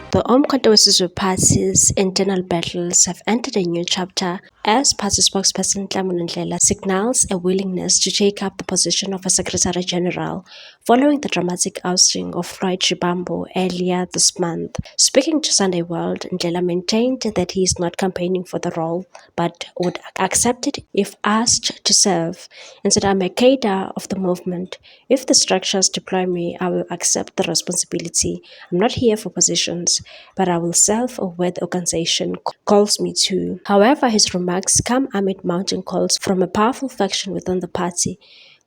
The Umkhonto weSizwe Party's internal battles have entered a new chapter as party spokesperson Nhlamulo Ndlela signals a willingness to take up the position of a Secretary General following the dramatic ousting of Floyd Shivambu earlier this month. Speaking to Sunday World, Ndlela maintained that he is not campaigning for the role but would accept it if asked to serve, and said, "I'm a cadre of the movement. If the structures deploy me, I will accept the responsibility. I'm not here for positions, but I will serve where the organization calls me to." However, his remarks come amid mounting calls from a powerful faction within the party,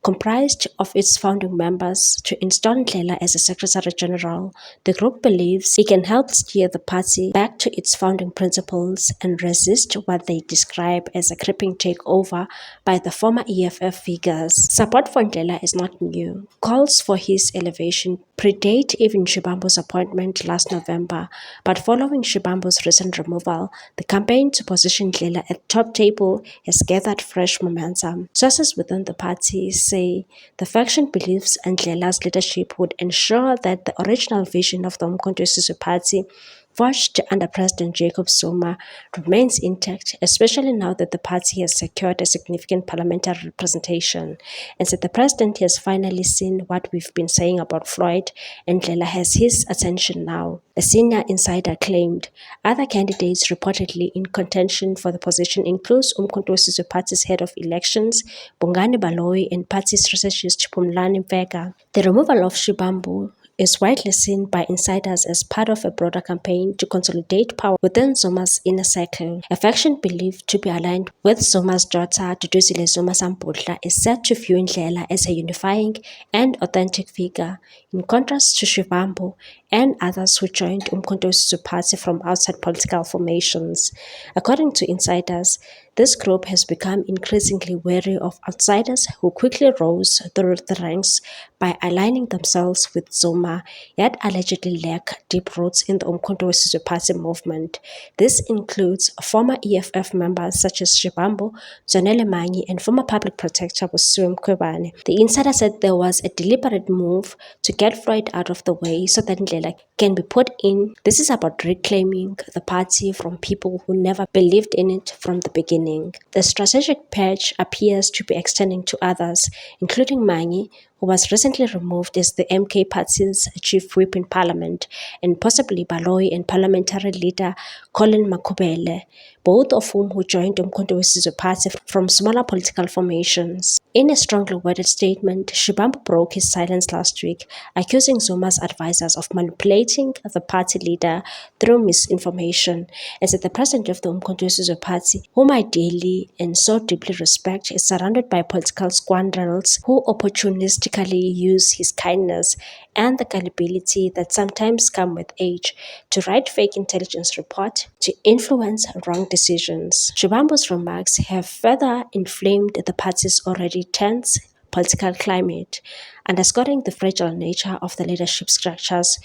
comprised of its founding members, to install Ndlela as a Secretary General. The group believes he can help steer the party back to its founding principles and resist what they describe as a creeping takeover by the former EFF figures. Support for Ndlela is not new. Calls for his elevation predate even Shivambu's appointment last November, but following Shivambu's recent removal, the campaign to position Ndlela at top table has gathered fresh momentum. Sources within the party say the faction believes Ndlela's leadership would ensure that the original vision of the Umkhonto weSizwe Party, forged under President Jacob Zuma, remains intact, especially now that the party has secured a significant parliamentary representation, and that the president has finally seen what we've been saying about Floyd, and Ndlela has his attention now. A senior insider claimed other candidates reportedly in contention for the position includes Umkhonto weSizwe Party's head of elections, Bongani Baloyi, and party strategist Phumlani Mfeka. The removal of Shivambu is widely seen by insiders as part of a broader campaign to consolidate power within Zuma's inner circle. A faction believed to be aligned with Zuma's daughter, Duduzile Zuma Samputla, is said to view Ndlela as a unifying and authentic figure, in contrast to Shivambu and others who joined Umkhonto weSizwe Party from outside political formations. According to insiders, this group has become increasingly wary of outsiders who quickly rose through the ranks by aligning themselves with Zuma, yet allegedly lack deep roots in the Umkhonto weSizwe Party movement. This includes former EFF members such as Shivambu, Zonele Manyi, and former public protector Busisiwe Mkhwebane. The insider said there was a deliberate move to get Floyd out of the way so that Ndlela can be put in. This is about reclaiming the party from people who never believed in it from the beginning. The strategic patch appears to be extending to others, including Manyi, who was recently removed as the MK Party's chief whip in parliament, and possibly Baloyi and parliamentary leader Colin Makhubele, both of whom who joined Umkhonto weSizwe Party from smaller political formations. In a strongly worded statement, Shivambu broke his silence last week, accusing Zuma's advisors of manipulating the party leader through misinformation, and said the president of the Umkhonto weSizwe Party, whom I dearly and so deeply respect, is surrounded by political scoundrels who opportunistically use his kindness and the gullibility that sometimes come with age to write fake intelligence reports to influence wrong decisions. Shivambu's remarks have further inflamed the party's already tense political climate, underscoring the fragile nature of the leadership structures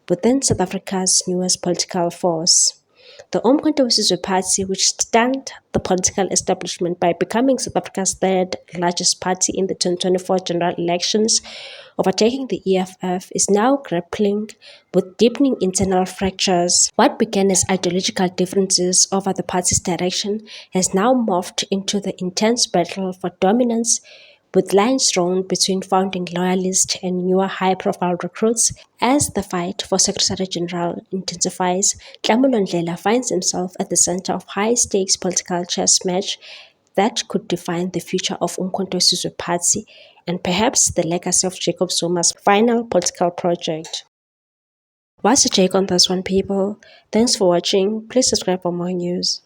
within South Africa's newest political force. The Umkhonto weSizwe Party, which stunned the political establishment by becoming South Africa's third largest party in the 2024 general elections, overtaking the EFF, is now grappling with deepening internal fractures. What began as ideological differences over the party's direction has now morphed into the intense battle for dominance, with lines drawn between founding loyalists and newer high-profile recruits. As the fight for Secretary General intensifies, Nhlamulo Ndlela finds himself at the center of high-stakes political chess match that could define the future of Umkhonto weSizwe Party and perhaps the legacy of Jacob Zuma's final political project. What's your take on this one, people? Thanks for watching. Please subscribe for more news.